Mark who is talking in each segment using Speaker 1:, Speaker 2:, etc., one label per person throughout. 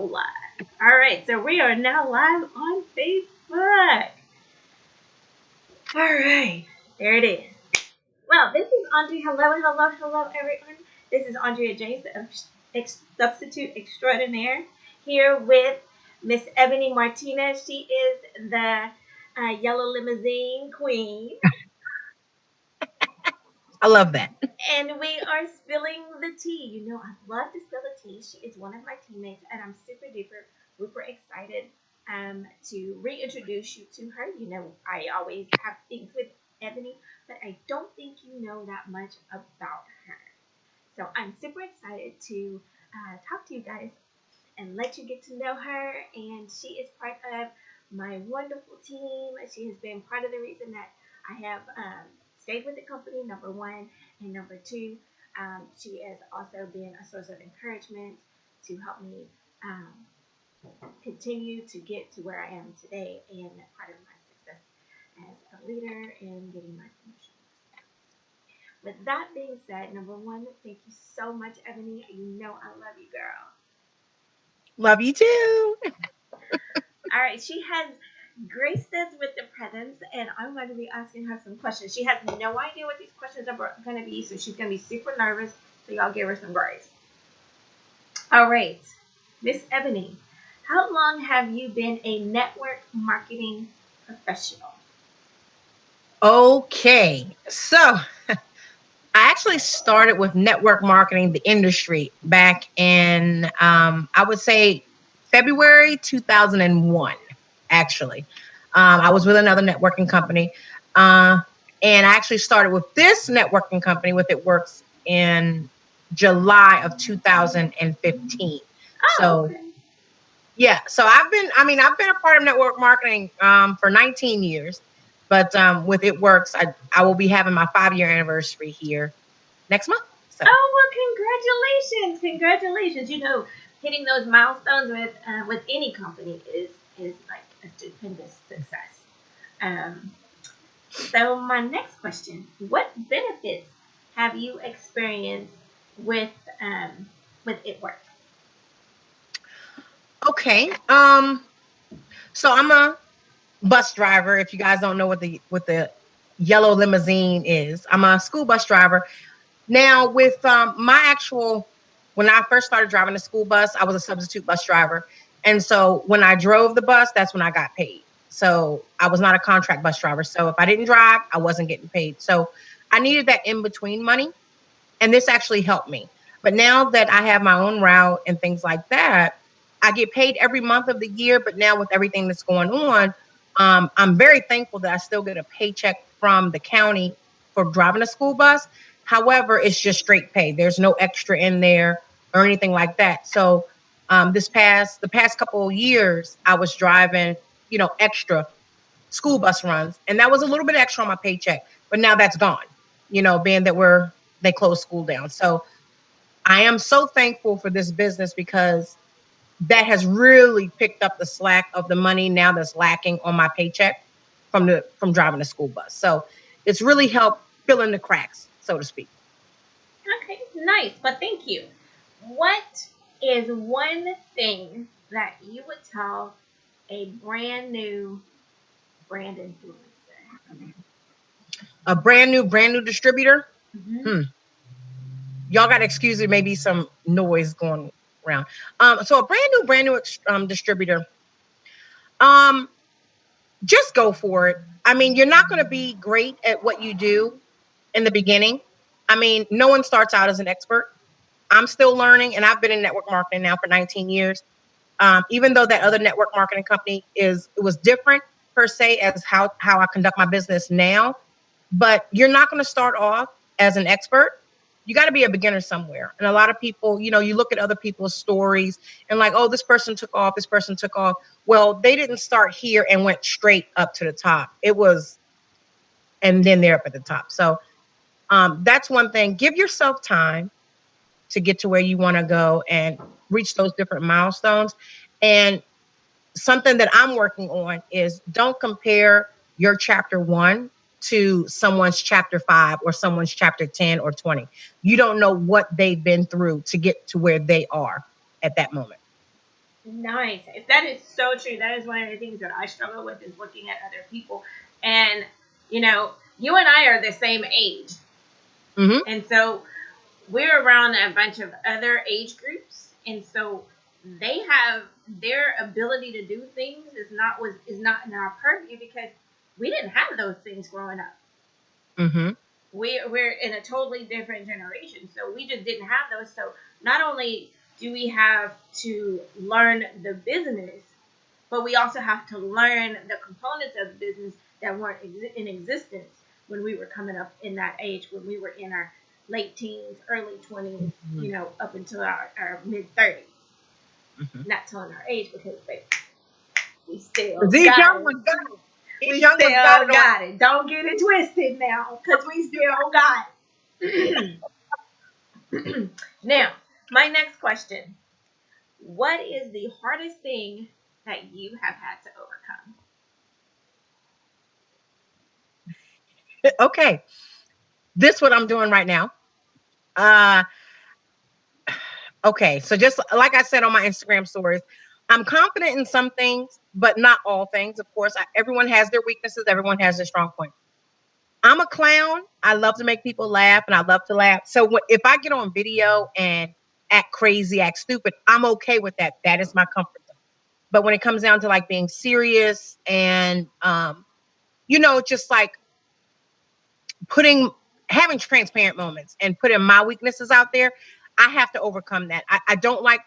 Speaker 1: go live. All right, so we are now live on Facebook. All right, there it is. Well, this is Andrea. Hello, everyone. This is Andrea James, the substitute extraordinaire, here with Miss Ebony Martinez. She is the yellow limousine queen.
Speaker 2: I love that.
Speaker 1: And we are spilling the tea. You know, I love to spill the tea. She is one of my teammates, and I'm super excited to reintroduce you to her. You know, I always have things with Ebony, but I don't think you know that much about her. So I'm super excited to talk to you guys and let you get to know her. And she is part of my wonderful team. She has been part of the reason that I have stayed with the company, number one. And number two, she has also been a source of encouragement to help me continue to get to where I am today and part of my success as a leader and getting my promotion. With that being said, number one, thank you so much, Ebony. You know I love you, girl.
Speaker 2: Love you too.
Speaker 1: All right, she has graced us with the presence, and I'm going to be asking her some questions. She has no idea what these questions are going to be, so she's going to be super nervous. So y'all give her some grace. All right, Miss Ebony, how long have you been a network marketing professional?
Speaker 2: Okay, so I actually started with network marketing, the industry, back in, I would say, February 2001, actually. I was with another networking company. And I actually started with this networking company with It Works in July of 2015.
Speaker 1: Oh,
Speaker 2: So
Speaker 1: okay.
Speaker 2: yeah, so I've been a part of network marketing for 19 years, but with It Works, I will be having my 5-year anniversary here next month. So
Speaker 1: Oh, well, congratulations! You know, hitting those milestones with any company is like a stupendous success. Um, so my next question: what benefits have you experienced with um, with it work?
Speaker 2: okay, so I'm a bus driver. If you guys don't know what the yellow limousine is, I'm a school bus driver. Now, with my actual, when I first started driving the school bus, I was a substitute bus driver. And so when I drove the bus, that's when I got paid. So I was not a contract bus driver. So if I didn't drive, I wasn't getting paid. So I needed that in between money. And this actually helped me. But now that I have my own route and things like that, I get paid every month of the year. But now with everything that's going on, I'm very thankful that I still get a paycheck from the county for driving a school bus. However, it's just straight pay. There's no extra in there or anything like that. So the past couple of years, I was driving, extra school bus runs, and that was a little bit extra on my paycheck. But now that's gone. Being that they closed school down. So I am so thankful for this business because that has really picked up the slack of the money now that's lacking on my paycheck from driving the school bus. So it's really helped fill in the cracks, so to speak.
Speaker 1: Okay, nice, but thank you. What is one thing that you would tell a brand new brand influencer?
Speaker 2: A brand new distributor.
Speaker 1: Mm-hmm.
Speaker 2: Hmm. Y'all got to excuse me, maybe some noise going around. So a brand new distributor. Um, just go for it. I mean, you're not going to be great at what you do in the beginning. I mean, no one starts out as an expert. I'm still learning, and I've been in network marketing now for 19 years. Even though that other network marketing company it was different per se as how I conduct my business now. But you're not going to start off as an expert. You got to be a beginner somewhere. And a lot of people, you look at other people's stories and like, oh, this person took off, this person took off. Well, they didn't start here and went straight up to the top. It was, and then they're up at the top. So that's one thing. Give yourself time to get to where you want to go and reach those different milestones. And something that I'm working on is don't compare your chapter 1 to someone's chapter 5 or someone's chapter 10 or 20. You don't know what they've been through to get to where they are at that moment.
Speaker 1: Nice. That is so true. That is one of the things that I struggle with is looking at other people. And, you and I are the same age.
Speaker 2: Mm-hmm.
Speaker 1: And so we're around a bunch of other age groups. And so they have their ability to do things is not in our purview because we didn't have those things growing up.
Speaker 2: Mm-hmm.
Speaker 1: We're in a totally different generation, so we just didn't have those. So not only do we have to learn the business, but we also have to learn the components of the business that weren't in existence when we were coming up in that age, when we were in our late teens, early 20s, up until our mid 30s.
Speaker 2: Mm-hmm.
Speaker 1: Not telling our age because we still
Speaker 2: These
Speaker 1: got
Speaker 2: young
Speaker 1: it.
Speaker 2: ones got it. These
Speaker 1: We
Speaker 2: young ones got
Speaker 1: still
Speaker 2: it on.
Speaker 1: got it. Don't get it twisted now because we still got it. Now, my next question. What is the hardest thing that you have had to overcome?
Speaker 2: Okay, this what I'm doing right now. Uh, okay, so just like I said on my Instagram stories, I'm confident in some things, but not all things. Of course, everyone has their weaknesses. Everyone has their strong point. I'm a clown. I love to make people laugh, and I love to laugh. So if I get on video and act crazy, act stupid, I'm okay with that. That is my comfort zone. But when it comes down to like being serious and just like putting having transparent moments and putting my weaknesses out there, I have to overcome that. I don't like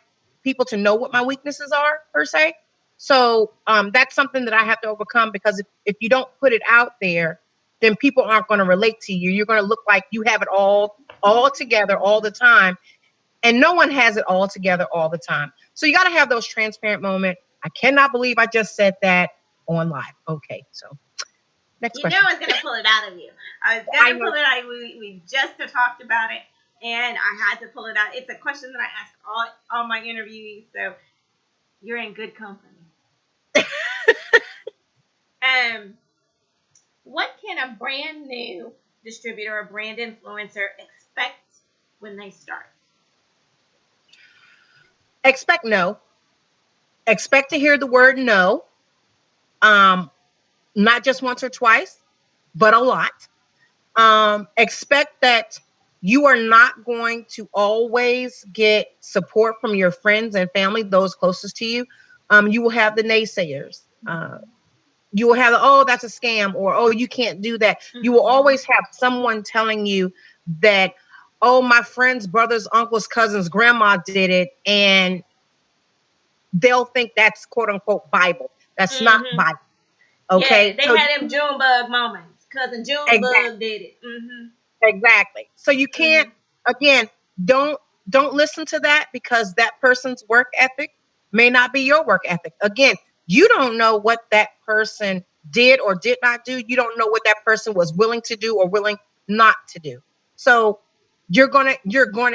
Speaker 2: people to know what my weaknesses are per se. So that's something that I have to overcome because if you don't put it out there, then people aren't going to relate to you. You're going to look like you have it all together all the time, and no one has it all together all the time. So you got to have those transparent moments. I cannot believe I just said that on live. Okay, so next
Speaker 1: You know
Speaker 2: question.
Speaker 1: I was going to pull it out of you. I was
Speaker 2: I
Speaker 1: going to
Speaker 2: know.
Speaker 1: pull it out. We just talked about it, and I had to pull it out. It's a question that I ask all my interviewees, so you're in good company. Um, what can a brand new distributor or brand influencer expect when they start?
Speaker 2: Expect no. Expect to hear the word no. Um, Not just once or twice, but a lot. Expect that you are not going to always get support from your friends and family, those closest to you. You will have the naysayers. You will have, oh, that's a scam, or oh, you can't do that. You will
Speaker 1: Mm-hmm.
Speaker 2: always have someone telling you that, oh, my friends, brothers, uncles, cousins, grandma did it, and they'll think that's quote unquote Bible. That's not
Speaker 1: Mm-hmm.
Speaker 2: Bible.
Speaker 1: Yeah,
Speaker 2: Okay.
Speaker 1: they
Speaker 2: So
Speaker 1: had them Junebug moments. Cousin
Speaker 2: exactly,
Speaker 1: Junebug did it. Mm-hmm.
Speaker 2: exactly. So you can't,
Speaker 1: Mm-hmm.
Speaker 2: again, don't don't listen to that because that person's work ethic may not be your work ethic. Again, you don't know what that person did or did not do. You don't know what that person was willing to do or willing not to do. So you're gonna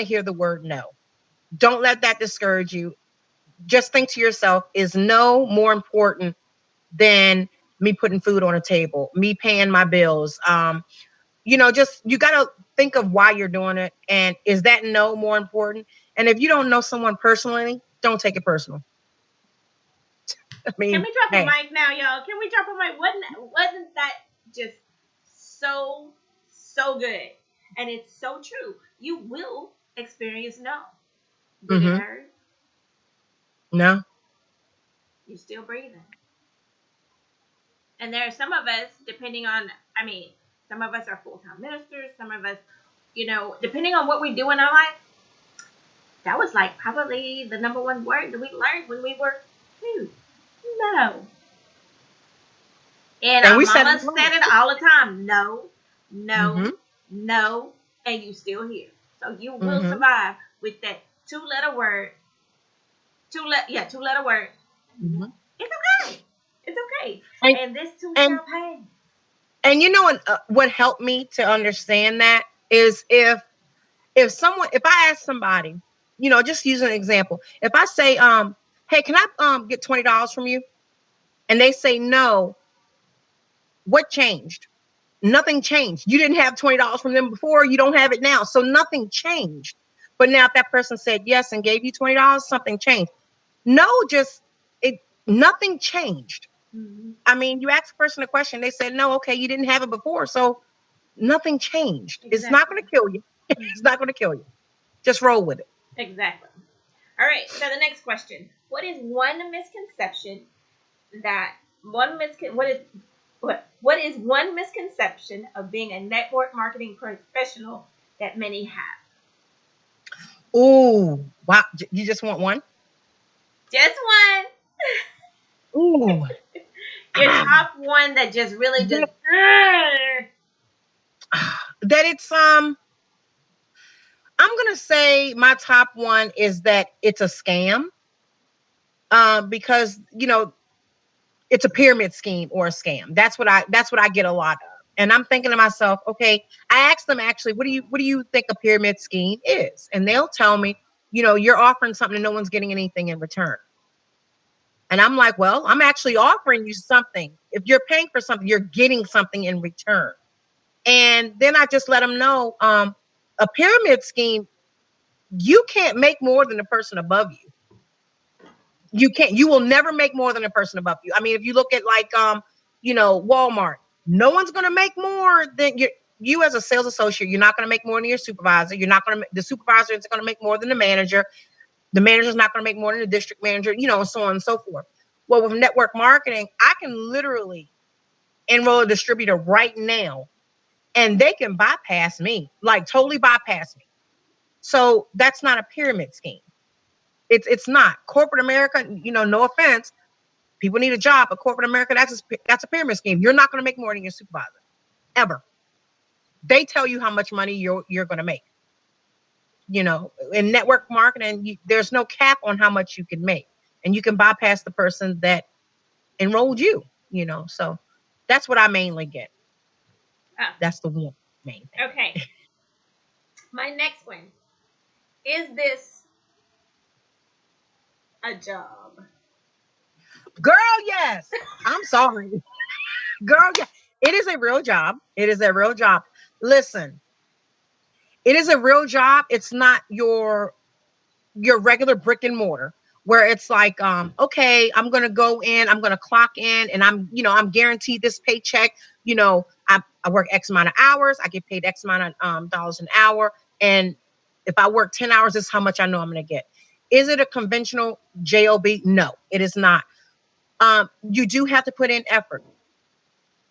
Speaker 2: hear the word no. Don't let that discourage you. Just think to yourself, is no more important than me putting food on a table, me paying my bills? Just you got to think of why you're doing it, and is that no more important? And if you don't know someone personally, don't take it personal. I
Speaker 1: Can
Speaker 2: mean,
Speaker 1: we drop a
Speaker 2: hey,
Speaker 1: mic now, y'all? Can we drop a mic? Wasn't that just so good? And it's so true. You will experience no. Did it
Speaker 2: mm-hmm,
Speaker 1: hurt?
Speaker 2: no,
Speaker 1: You're still breathing. And there are some of us, depending on, I mean, some of us are full time ministers. Some of us, depending on what we do in our life, that was like probably the number one word that we learned when we were two. No. And
Speaker 2: and
Speaker 1: our
Speaker 2: we said it
Speaker 1: mama
Speaker 2: wrong.
Speaker 1: said it all the time. No, no,
Speaker 2: Mm-hmm,
Speaker 1: no, and you still here. So you will
Speaker 2: mm-hmm,
Speaker 1: survive with that two-letter word. Two-letter word.
Speaker 2: mm-hmm.
Speaker 1: It's okay. It's okay.
Speaker 2: and
Speaker 1: And this too
Speaker 2: and
Speaker 1: shall pass.
Speaker 2: and what helped me to understand that is if I ask somebody, just use an example. If I say, hey, can I get $20 from you? And they say no, what changed? Nothing changed. You didn't have $20 from them before. You don't have it now. So nothing changed. But now if that person said yes and gave you $20, something changed. No, just it. Nothing changed.
Speaker 1: Hmm.
Speaker 2: I mean, you ask a person a question, they said no. Okay, you didn't have it before, so nothing changed. It's not going
Speaker 1: Exactly.
Speaker 2: to kill you. It's
Speaker 1: Hmm.
Speaker 2: not going to kill you. Just roll with it.
Speaker 1: Exactly. All right. So the next question: what is one misconception that what is one misconception of being a network marketing professional that many have?
Speaker 2: Ooh, wow! You just want one?
Speaker 1: Just one.
Speaker 2: Ooh,
Speaker 1: Your
Speaker 2: ah,
Speaker 1: top one that just really just.
Speaker 2: that, that it's I'm gonna say my top one is that it's a scam. Because it's a pyramid scheme or a scam. That's what I get a lot of. And I'm thinking to myself, okay, I asked them actually, what do you think a pyramid scheme is? And they'll tell me, you're offering something and no one's getting anything in return. And I'm like, well, I'm actually offering you something. If you're paying for something, you're getting something in return. And then I just let them know, a pyramid scheme, you can't make more than the person above you. You will never make more than a person above you. I mean, if you look at like Walmart, no one's going to make more than you as a sales associate. You're not going to make more than your supervisor. You're not going to the supervisor is going to make more than the manager's not going to make more than the district manager, and so on and so forth. Well, with network marketing, I can literally enroll a distributor right now and they can bypass me, like totally bypass me. So that's not a pyramid scheme. It's not corporate America, no offense. People need a job, but corporate America, that's a pyramid scheme. You're not going to make more than your supervisor ever. They tell you how much money you're going to make. In network marketing, there's no cap on how much you can make, and you can bypass the person that enrolled you. So that's what I mainly get.
Speaker 1: Oh,
Speaker 2: That's the one main thing.
Speaker 1: okay. My next one: is this a job?
Speaker 2: Girl, yes. I'm sorry, girl. Yeah, it is a real job. It is a real job. Listen, it is a real job. It's not your regular brick and mortar where it's like okay, I'm going to go in, I'm going to clock in, and I'm guaranteed this paycheck. I work x amount of hours, I get paid x amount of dollars an hour, and if I work 10 hours, this is how much I know I'm going to get. Is it a conventional job? No, it is not. You do have to put in effort.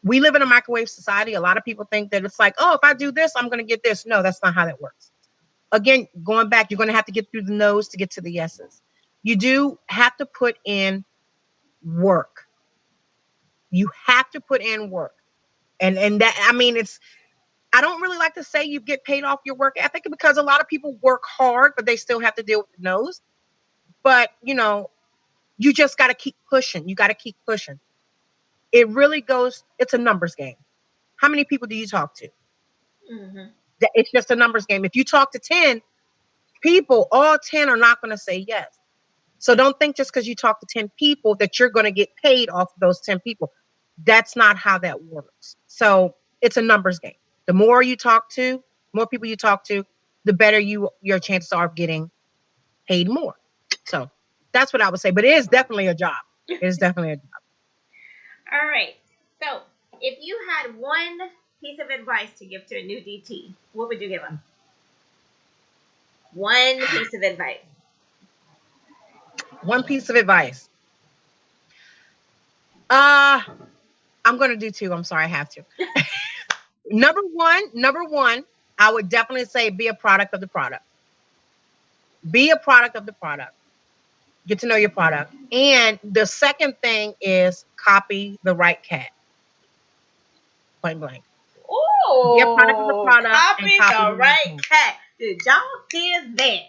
Speaker 2: We live in a microwave society. A lot of people think that it's like, oh, if I do this, I'm going to get this. No, that's not how that works. Again, going back, you're going to have to get through the no's to get to the yeses. You do have to put in work. You have to put in work. And that, I mean, I don't really like to say you get paid off your work ethic because a lot of people work hard, but they still have to deal with the no's. But, you just got to keep pushing. You got to keep pushing. It really goes, it's a numbers game. How many people do you talk to?
Speaker 1: Mm-hmm.
Speaker 2: It's just a numbers game. If you talk to 10 people, all 10 are not going to say yes. So don't think just because you talk to 10 people that you're going to get paid off of those 10 people. That's not how that works. So it's a numbers game. The more people you talk to, the better your chances are of getting paid more. So that's what I would say. But it is definitely a job. It is definitely a job.
Speaker 1: All right. So, if you had one piece of advice to give to a new DT, what would you give them? One piece of advice.
Speaker 2: One piece of advice. Uh, I'm gonna do two. I'm sorry, I have to. Number one, I would definitely say be a product of the product. Be a product of the product. Get to know your product. And the second thing is copy the right cat. Point blank. Be a product of the
Speaker 1: Oh,
Speaker 2: product and
Speaker 1: copy
Speaker 2: copy
Speaker 1: the
Speaker 2: the right
Speaker 1: right
Speaker 2: cat.
Speaker 1: cat. Did y'all hear that?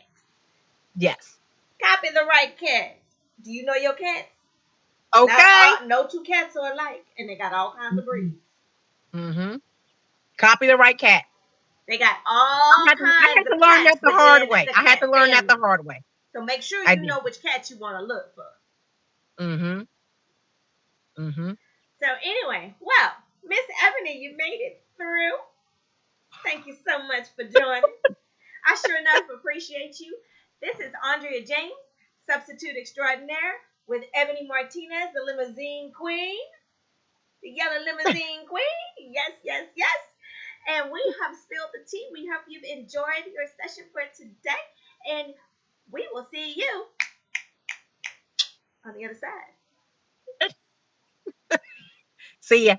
Speaker 2: Yes.
Speaker 1: Copy the right cat. Do you know your cats? Not
Speaker 2: Okay.
Speaker 1: no two cats are alike, and they got all kinds of
Speaker 2: Mm-hmm.
Speaker 1: breeds.
Speaker 2: Mm-hmm. Copy the right cat.
Speaker 1: They got all
Speaker 2: I had
Speaker 1: kinds
Speaker 2: to
Speaker 1: of
Speaker 2: learn
Speaker 1: cats
Speaker 2: that the hard
Speaker 1: within
Speaker 2: way.
Speaker 1: the
Speaker 2: I had
Speaker 1: cat
Speaker 2: to learn that the
Speaker 1: family.
Speaker 2: hard way.
Speaker 1: So make sure
Speaker 2: I
Speaker 1: you
Speaker 2: did.
Speaker 1: know which cat you want to look for.
Speaker 2: Mm-hmm. Mm-hmm.
Speaker 1: So anyway, well, Miss Ebony, you made it through. Thank you so much for joining. I sure enough appreciate you. This is Andrea James substitute extraordinaire, with Ebony Martinez, the limousine queen, the yellow limousine queen. Yes, yes, yes. And we have spilled the tea. We hope you've enjoyed your session for today. And we will see you on the other side.
Speaker 2: See ya.